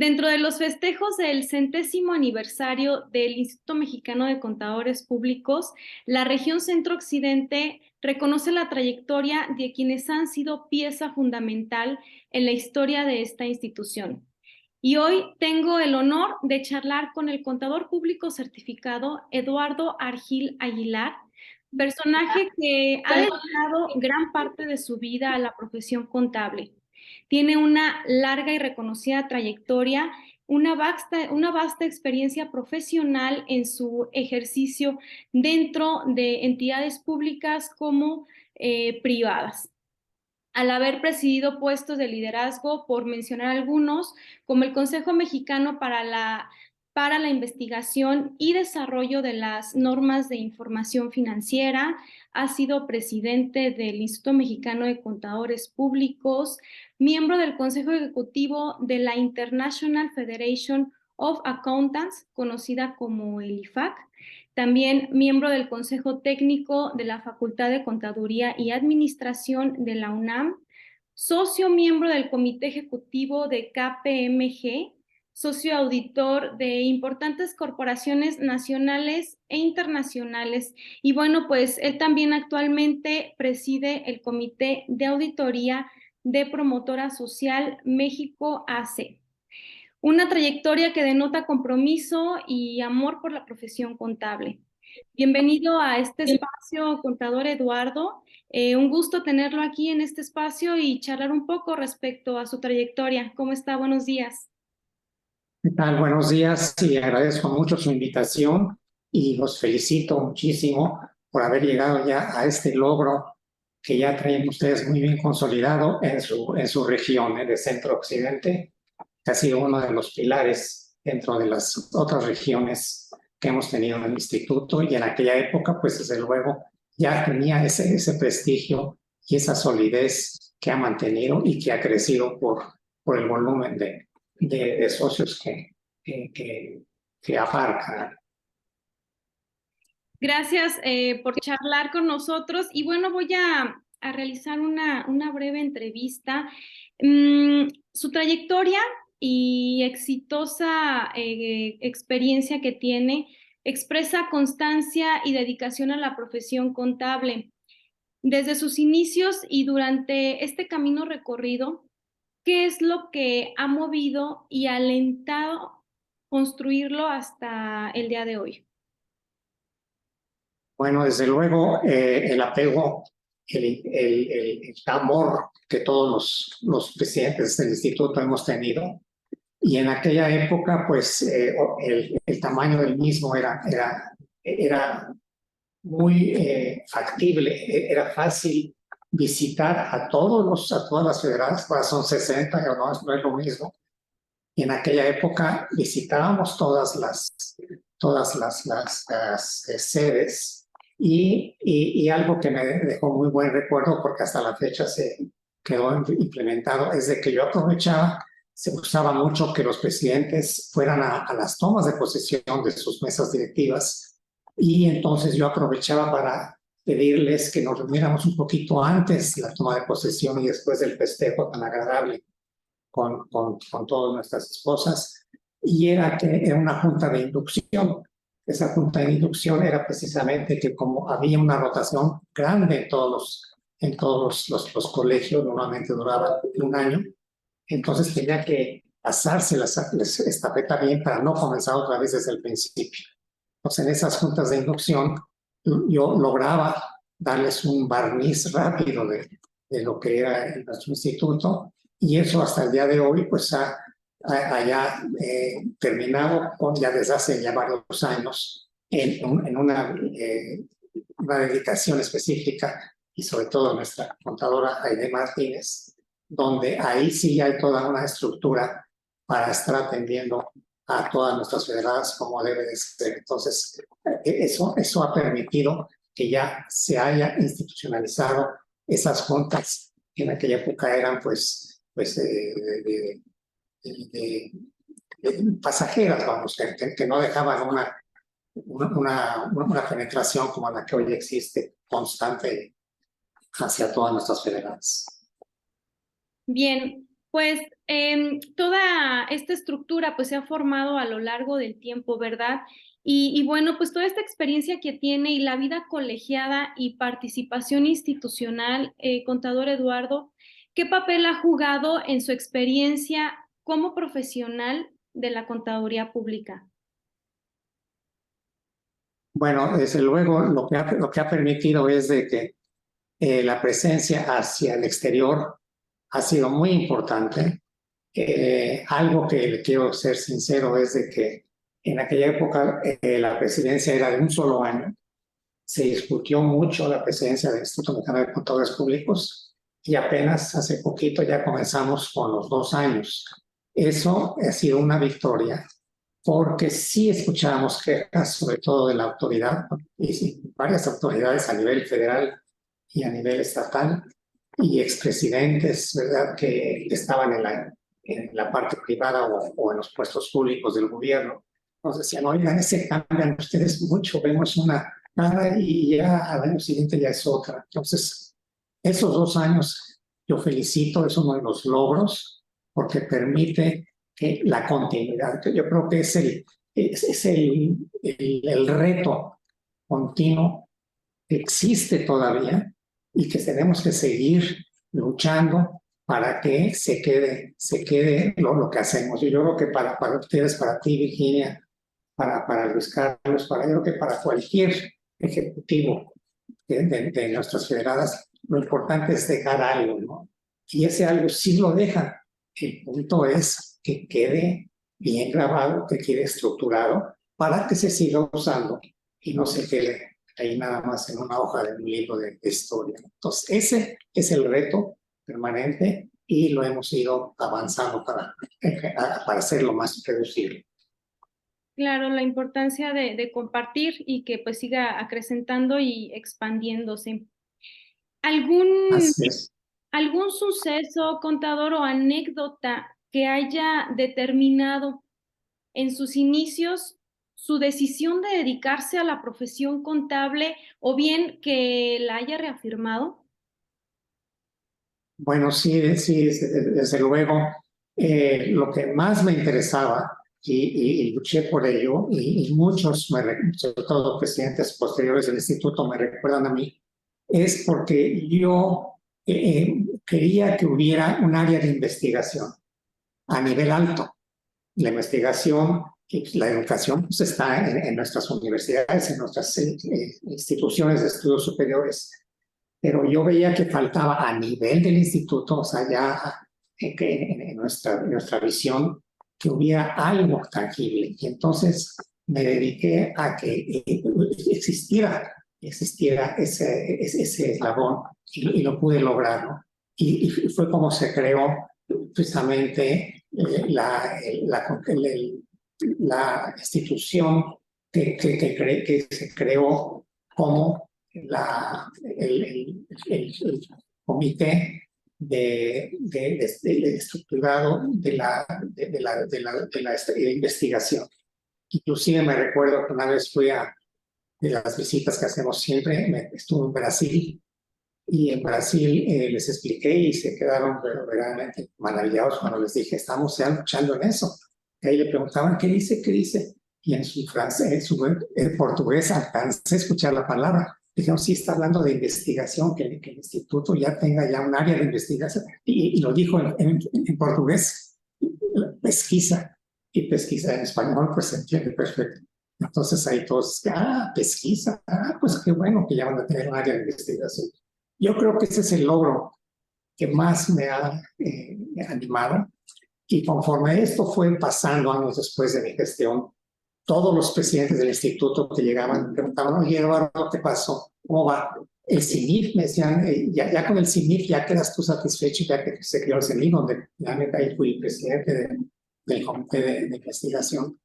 Dentro de los festejos del 100º aniversario del Instituto Mexicano de Contadores Públicos, la región Centro-Occidente reconoce la trayectoria de quienes han sido pieza fundamental en la historia de esta institución. Y hoy tengo el honor de charlar con el contador público certificado Eduardo Argil Aguilar, personaje que ha dedicado gran parte de su vida a la profesión contable. Tiene una larga y reconocida trayectoria, una vasta experiencia profesional en su ejercicio dentro de entidades públicas como privadas. Al haber presidido puestos de liderazgo, por mencionar algunos, como el Consejo Mexicano para la Investigación y Desarrollo de las Normas de Información Financiera, ha sido presidente del Instituto Mexicano de Contadores Públicos, miembro del Consejo Ejecutivo de la International Federation of Accountants, conocida como el IFAC, también miembro del Consejo Técnico de la Facultad de Contaduría y Administración de la UNAM, socio miembro del Comité Ejecutivo de KPMG, socio auditor de importantes corporaciones nacionales e internacionales. Y bueno, pues él también actualmente preside el Comité de Auditoría de Promotora Social México AC. Una trayectoria que denota compromiso y amor por la profesión contable. Bienvenido a este espacio, contador Eduardo. Un gusto tenerlo aquí en este espacio y charlar un poco respecto a su trayectoria. ¿Cómo está? Buenos días. ¿Qué tal? Buenos días y agradezco mucho su invitación y los felicito muchísimo por haber llegado ya a este logro que ya traen ustedes muy bien consolidado en su región de Centro-Occidente, que ha sido uno de los pilares dentro de las otras regiones que hemos tenido en el instituto, y en aquella época pues desde luego ya tenía ese prestigio y esa solidez que ha mantenido y que ha crecido por el volumen de socios que abarca. Gracias por charlar con nosotros. Y bueno, voy a realizar una breve entrevista. Su trayectoria y exitosa experiencia que tiene expresa constancia y dedicación a la profesión contable. Desde sus inicios y durante este camino recorrido, ¿qué es lo que ha movido y alentado construirlo hasta el día de hoy? Bueno, desde luego el apego, el amor que todos los presidentes del instituto hemos tenido, y en aquella época pues el tamaño del mismo era muy factible, era fácil visitar a todas las federadas, ahora son 60, no es lo mismo. Y en aquella época visitábamos todas las sedes, y algo que me dejó muy buen recuerdo, porque hasta la fecha se quedó implementado, es de que yo aprovechaba, se usaba mucho que los presidentes fueran a las tomas de posesión de sus mesas directivas, y entonces yo aprovechaba para pedirles que nos reuniéramos un poquito antes de la toma de posesión y después del festejo tan agradable con todas nuestras esposas, y era una junta de inducción. Esa junta de inducción era precisamente que, como había una rotación grande en todos los colegios, normalmente duraba un año, entonces tenía que pasarse la estafeta bien para no comenzar otra vez desde el principio. Entonces, en esas juntas de inducción, yo lograba darles un barniz rápido de lo que era nuestro instituto, y eso hasta el día de hoy pues haya terminado ya desde hace ya varios años en una dedicación específica, y sobre todo nuestra contadora Aide Martínez, donde ahí sí hay toda una estructura para estar atendiendo a todas nuestras federadas como debe de ser. Entonces, eso ha permitido que ya se haya institucionalizado esas juntas que en aquella época eran pues de pasajeras, vamos, que no dejaban una penetración como la que hoy existe, constante hacia todas nuestras federadas. Bien, pues Toda esta estructura pues se ha formado a lo largo del tiempo, ¿verdad? Y bueno, pues toda esta experiencia que tiene y la vida colegiada y participación institucional, contador Eduardo, ¿qué papel ha jugado en su experiencia como profesional de la contaduría pública? Bueno, desde luego lo que ha permitido es de que la presencia hacia el exterior ha sido muy importante. Algo que le quiero ser sincero es de que en aquella época la presidencia era de un solo año. Se discutió mucho la presidencia del Instituto Mexicano de Contadores Públicos y apenas hace poquito ya comenzamos con los 2 años. Eso ha sido una victoria porque sí escuchamos quejas, sobre todo de la autoridad, y sí, varias autoridades a nivel federal y a nivel estatal, y expresidentes, ¿verdad?, que estaban en la parte privada o en los puestos públicos del gobierno. Nos decían, oigan, se cambian ustedes mucho, vemos una cara y ya al año siguiente ya es otra. Entonces, esos 2 años yo felicito, es uno de los logros, porque permite que la continuidad, que yo creo que es el reto continuo que existe todavía y que tenemos que seguir luchando para que se quede lo que hacemos. Yo creo que para ustedes, para ti, Virginia, para Luis Carlos, yo creo que para cualquier ejecutivo de nuestras federadas, lo importante es dejar algo, ¿no? Y ese algo sí lo dejan. El punto es que quede bien grabado, que quede estructurado para que se siga usando y no se quede ahí nada más en una hoja de un libro de historia. Entonces, ese es el reto permanente y lo hemos ido avanzando para hacerlo más reducible. Claro, la importancia de compartir y que pues siga acrecentando y expandiéndose. ¿Algún, Así es. algún suceso, contador o anécdota que haya determinado en sus inicios su decisión de dedicarse a la profesión contable o bien que la haya reafirmado? Bueno, sí, sí, desde luego, lo que más me interesaba y luché por ello, y muchos, sobre todo presidentes posteriores del instituto, me recuerdan a mí, es porque yo quería que hubiera un área de investigación a nivel alto. La investigación y la educación pues, está en nuestras universidades, en nuestras instituciones de estudios superiores, pero yo veía que faltaba a nivel del instituto, o sea, ya en nuestra visión, que hubiera algo tangible. Y entonces me dediqué a que existiera ese eslabón y lo pude lograr, ¿no? Y fue como se creó precisamente la institución que se creó como el comité estructurado de investigación. Inclusive me recuerdo que una vez fui de las visitas que hacemos siempre, estuve en Brasil y en Brasil les expliqué y se quedaron verdaderamente maravillados cuando les dije, estamos ya luchando en eso. Y ahí le preguntaban, ¿qué dice? ¿Qué dice? Y en su francés, en portugués, alcancé a escuchar la palabra. Dijeron, sí, está hablando de investigación, que el instituto ya tenga ya un área de investigación. Y lo dijo en portugués, pesquisa. Y pesquisa en español, pues se entiende perfecto. Entonces ahí todos, pesquisa, pues qué bueno que ya van a tener un área de investigación. Yo creo que ese es el logro que más me ha animado. Y conforme esto fue pasando años después de mi gestión, todos los presidentes del instituto que llegaban me preguntaban, oye, Eduardo, ¿qué pasó? ¿Cómo va? El CINIF, me decían, ya con el CINIF ya quedas tú satisfecho, ya que se creó el CINIF, donde finalmente ahí fui presidente del comité de investigación.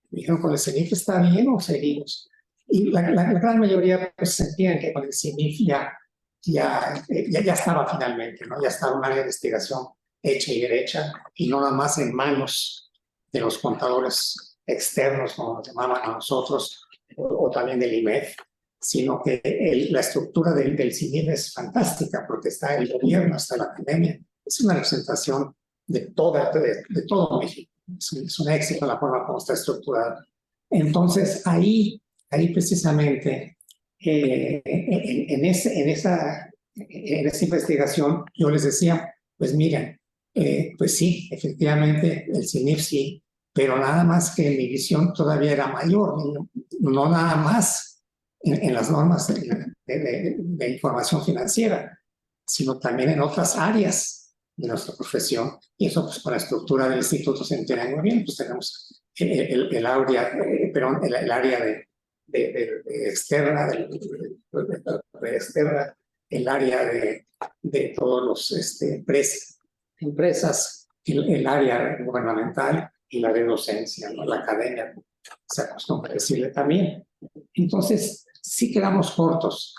Me dijeron, ¿con el CINIF está bien o seguimos? Y la gran mayoría pues, sentían que con el CINIF ya estaba finalmente, ¿no? Ya estaba una investigación hecha y derecha y no nada más en manos de los contadores externos, como nos llamaban a nosotros, o también del IMEF, sino que la estructura del CINIF es fantástica porque está el gobierno, está la academia. Es una representación de todo México. Es un éxito la forma como está estructurada. Entonces, ahí precisamente, en esa investigación, yo les decía, pues miren, pues sí, efectivamente, el CINIF sí, pero nada más que mi visión todavía era mayor, no nada más en las normas de información financiera, sino también en otras áreas de nuestra profesión. Y eso, pues, con la estructura del instituto se entiende muy bien. Pues tenemos el área, el área de externa, externa, el área de todos los empresas, el área gubernamental y la de docencia, ¿no? La academia, se acostumbra a decirle también. Entonces, sí quedamos cortos,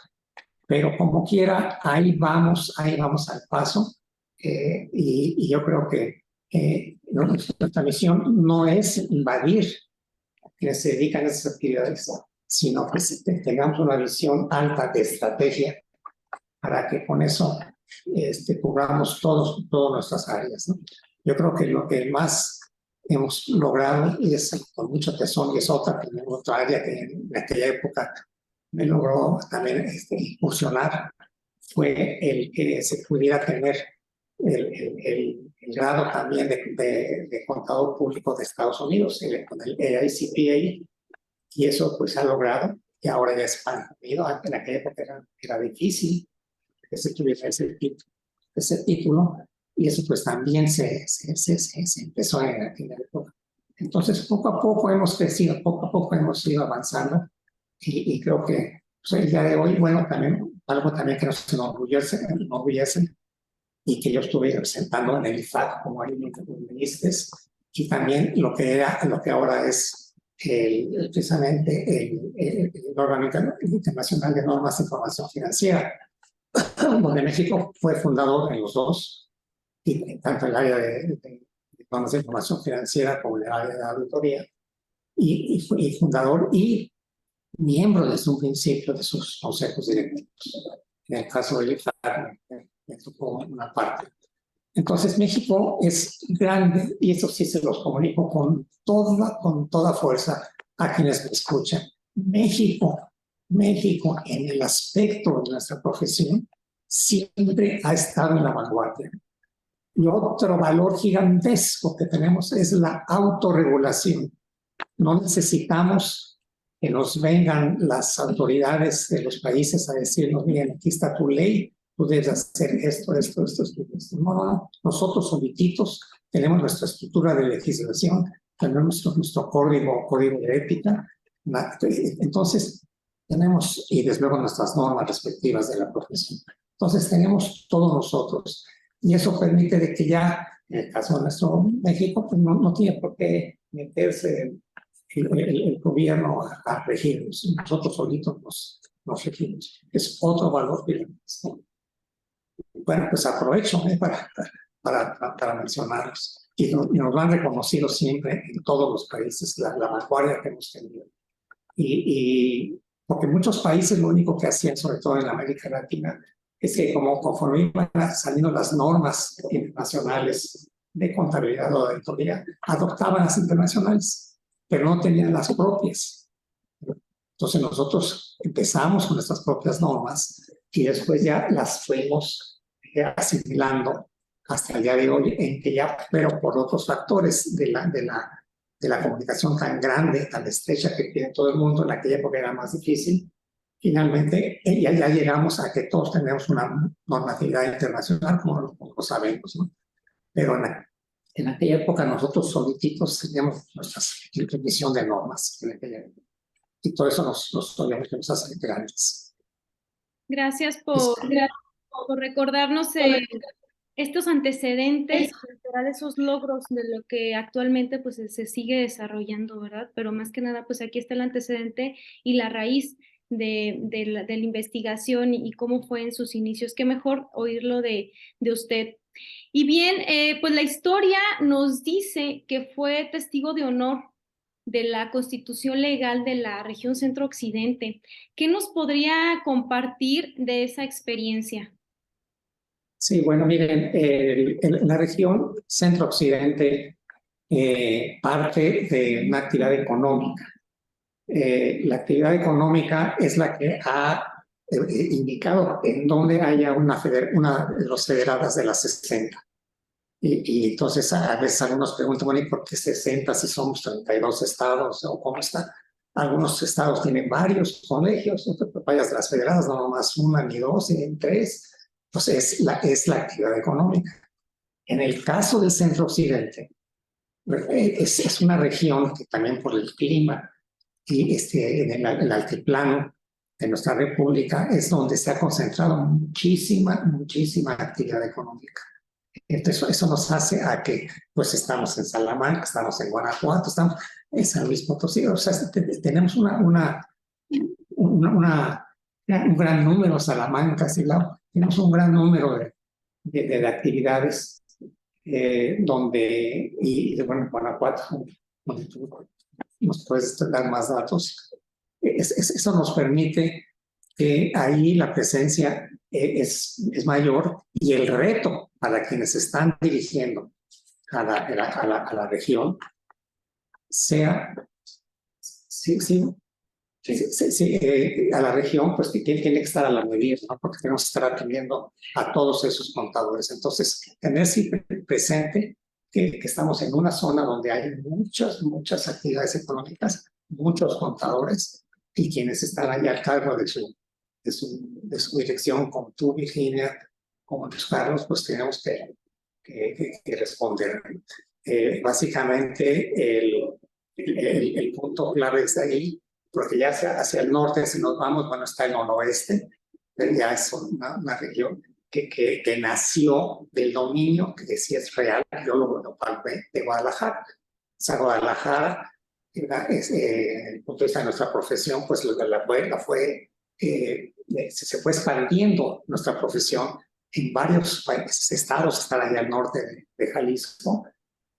pero como quiera, ahí vamos al paso. Y yo creo que nuestra misión no es invadir a quienes se dedican a esas actividades, sino que tengamos una visión alta de estrategia para que con eso cubramos todas nuestras áreas, ¿no? Yo creo que lo que más hemos logrado, y es con mucho tesón, y es otra área que en aquella época me logró también incursionar, fue el que se pudiera tener el grado también de contador público de Estados Unidos, con el AICPA, y eso pues ha logrado, y ahora ya es expandido. En aquella época era difícil que se tuviera ese título, y eso pues también se empezó en aquella época. Entonces, poco a poco hemos crecido, poco a poco hemos ido avanzando, y creo que pues, el día de hoy, bueno, también algo también que nos enorgullece, y que yo estuve representando en el IFAC, como ahí me dijiste, y también lo que ahora es precisamente el órgano internacional de normas de información financiera, donde México fue fundador en los dos, y tanto el área de normas de información financiera como el área de auditoría, y fundador y miembro desde un principio de sus consejos directivos. En el caso del IFAC, me tocó una parte. Entonces, México es grande, y eso sí se los comunico con toda fuerza a quienes me escuchan. México en el aspecto de nuestra profesión siempre ha estado en la vanguardia. Y otro valor gigantesco que tenemos es la autorregulación. No necesitamos que nos vengan las autoridades de los países a decirnos, miren, aquí está tu ley, tú debes hacer esto. No. Nosotros solititos tenemos nuestra estructura de legislación, tenemos nuestro código de ética. Entonces, tenemos, y desde luego, nuestras normas respectivas de la profesión. Entonces, tenemos todos nosotros. Y eso permite de que ya, en el caso de nuestro México, pues no tiene por qué meterse el gobierno a regirnos. Nosotros solitos nos regimos. Es otro valor que ¿no? Bueno, pues aprovecho para mencionarlos. Y nos lo han reconocido siempre en todos los países, la vanguardia que hemos tenido. Y porque muchos países lo único que hacían, sobre todo en América Latina, es que conforme iban saliendo las normas internacionales de contabilidad o de auditoría, adoptaban las internacionales, pero no tenían las propias. Entonces nosotros empezamos con nuestras propias normas y después ya las fuimos asimilando hasta el día de hoy, en que ya, pero por otros factores de la comunicación tan grande, tan estrecha que tiene todo el mundo, en aquella época era más difícil. Finalmente, ya llegamos a que todos tenemos una normatividad internacional, como lo sabemos, ¿no? Pero en aquella época nosotros solititos teníamos nuestra definición de normas en aquella época. Y todo eso nos hace grandes. Gracias por recordarnos estos antecedentes, esos logros de lo que actualmente pues se sigue desarrollando, ¿verdad? Pero más que nada, pues aquí está el antecedente y la raíz de la investigación y cómo fue en sus inicios. Qué mejor oírlo de usted. Y bien, pues la historia nos dice que fue testigo de honor de la Constitución Legal de la región Centro-Occidente. ¿Qué nos podría compartir de esa experiencia? Sí, bueno, miren, la región centro-occidente parte de una actividad económica. La actividad económica es la que ha indicado en dónde haya una de los federadas de las 60. Y entonces a veces algunos preguntan, bueno, ¿y por qué 60 si somos 32 estados o cómo está? Algunos estados tienen varios colegios, no te vayas de las federadas, no nomás una ni dos, ni tres. Entonces es la actividad económica. En el caso del centro occidente, es una región que también por el clima y en el altiplano de nuestra república es donde se ha concentrado muchísima actividad económica. Entonces, eso nos hace a que, pues, estamos en Salamanca, estamos en Guanajuato, estamos en San Luis Potosí, o sea, tenemos un gran número, Salamanca, tenemos un gran número de actividades y bueno, Guanajuato, donde tú nos puedes dar más datos. Eso nos permite que ahí la presencia es mayor y el reto para quienes están dirigiendo a la región sea, sí, a la región, pues tiene que estar a la medida, ¿no? Porque tenemos que estar atendiendo a todos esos contadores. Entonces, tener siempre presente que estamos en una zona donde hay muchas actividades económicas, muchos contadores y quienes están ahí al cargo de su dirección, como tú, Virginia, como Luis Carlos, pues tenemos que responder. Básicamente, el punto clave está ahí, porque ya hacia el norte, si nos vamos, bueno, está el noroeste, pero ya es una región que nació del dominio, que sí es real, yo lo palpé, de Guadalajara. O sea, Guadalajara, el punto de vista de nuestra profesión, pues se fue expandiendo nuestra profesión en varios estados que están allá al norte de Jalisco,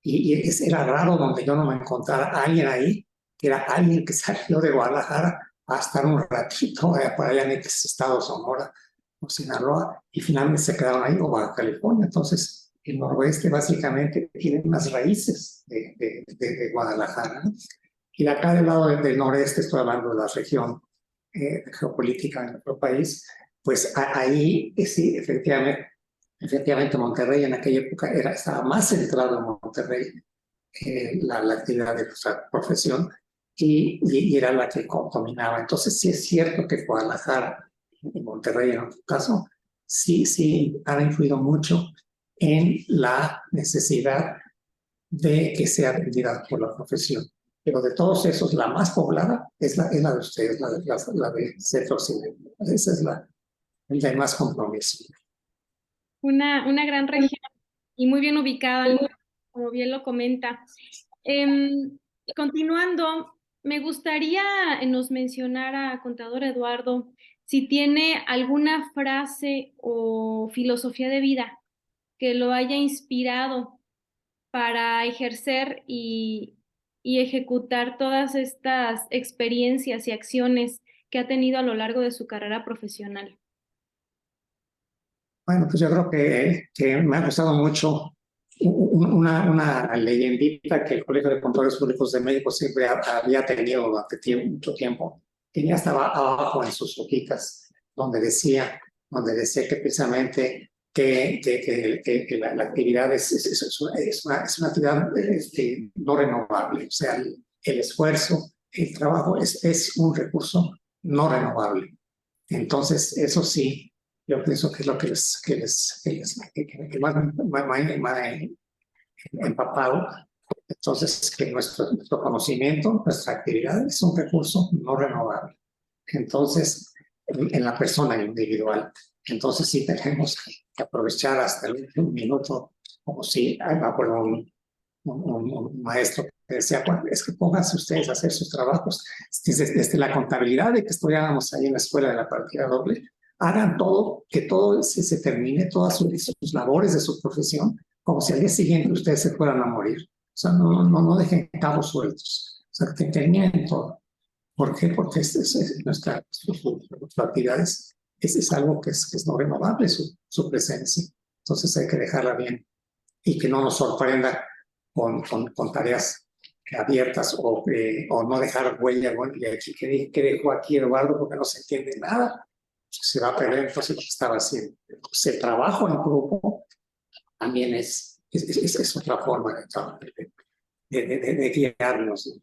y era raro donde yo no me encontrara a alguien ahí, que era alguien que salió de Guadalajara a estar un ratito por allá en el estado Sonora o Sinaloa, y finalmente se quedaron ahí o Baja California. Entonces, el noroeste básicamente tiene unas raíces de Guadalajara, ¿no? Y acá del lado del noreste, estoy hablando de la región geopolítica de nuestro país, pues ahí sí, efectivamente Monterrey en aquella época estaba más centrado en Monterrey, la actividad de nuestra profesión, y era la que dominaba. Entonces sí es cierto que Guadalajara y Monterrey en otro caso sí han influido mucho en la necesidad de que sea atendida por la profesión. Pero de todos esos, la más poblada es la de ustedes, la de Centro Occidente. Esa es la de más compromiso. Una gran región y muy bien ubicada, como bien lo comenta. Continuando, me gustaría nos mencionara, contador Eduardo, si tiene alguna frase o filosofía de vida que lo haya inspirado para ejercer y ejecutar todas estas experiencias y acciones que ha tenido a lo largo de su carrera profesional. Bueno, pues yo creo que me ha gustado mucho una leyendita que el Colegio de Contadores Públicos de México siempre había tenido durante mucho tiempo. Tenía hasta abajo en sus hojitas donde decía que precisamente que la actividad es una actividad no renovable. O sea, el esfuerzo, el trabajo es un recurso no renovable. Entonces, eso sí, yo pienso que es lo que más me ha empapado. Entonces, que nuestro conocimiento, nuestra actividad es un recurso no renovable. Entonces, en la persona individual. Entonces, sí tenemos que aprovechar hasta el último minuto, como si, me acuerdo un maestro que decía, bueno, es que pónganse ustedes a hacer sus trabajos desde la contabilidad de que estudiábamos ahí en la escuela de la partida doble, hagan todo, que todo se termine, todas sus labores de su profesión, como si al día siguiente ustedes se fueran a morir. O sea, no dejen cabos sueltos. O sea, que terminen todo. ¿Por qué? Porque nuestra actividad es algo que es no renovable, su presencia. Entonces hay que dejarla bien y que no nos sorprenda con tareas abiertas o no dejar huella. Bueno, y aquí, ¿qué dejó aquí Eduardo? Porque no se entiende nada. Se va a perder entonces lo que estaba haciendo. Pues el trabajo en grupo también es otra forma de guiarnos, ¿no?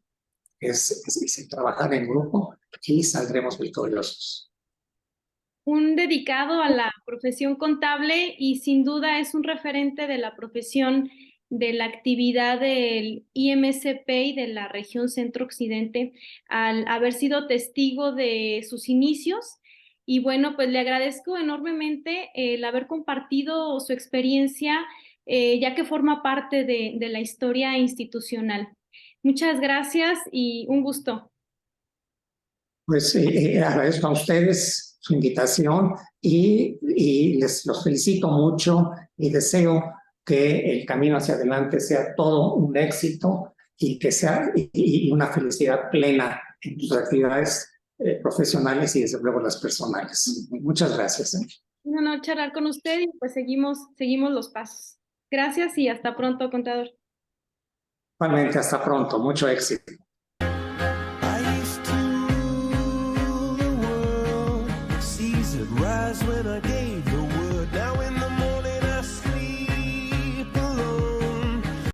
Es trabajar en grupo y saldremos victoriosos. Un dedicado a la profesión contable y sin duda es un referente de la profesión de la actividad del IMCP y de la región Centro-Occidente al haber sido testigo de sus inicios. Y bueno, pues le agradezco enormemente el haber compartido su experiencia, ya que forma parte de la historia institucional. Muchas gracias y un gusto. Pues agradezco a ustedes su invitación y los felicito mucho y deseo que el camino hacia adelante sea todo un éxito y que sea y una felicidad plena en sus actividades profesionales y desde luego las personales. Muchas gracias. Una noche charlar con usted y pues seguimos los pasos. Gracias y hasta pronto, contador. Igualmente, hasta pronto. Mucho éxito.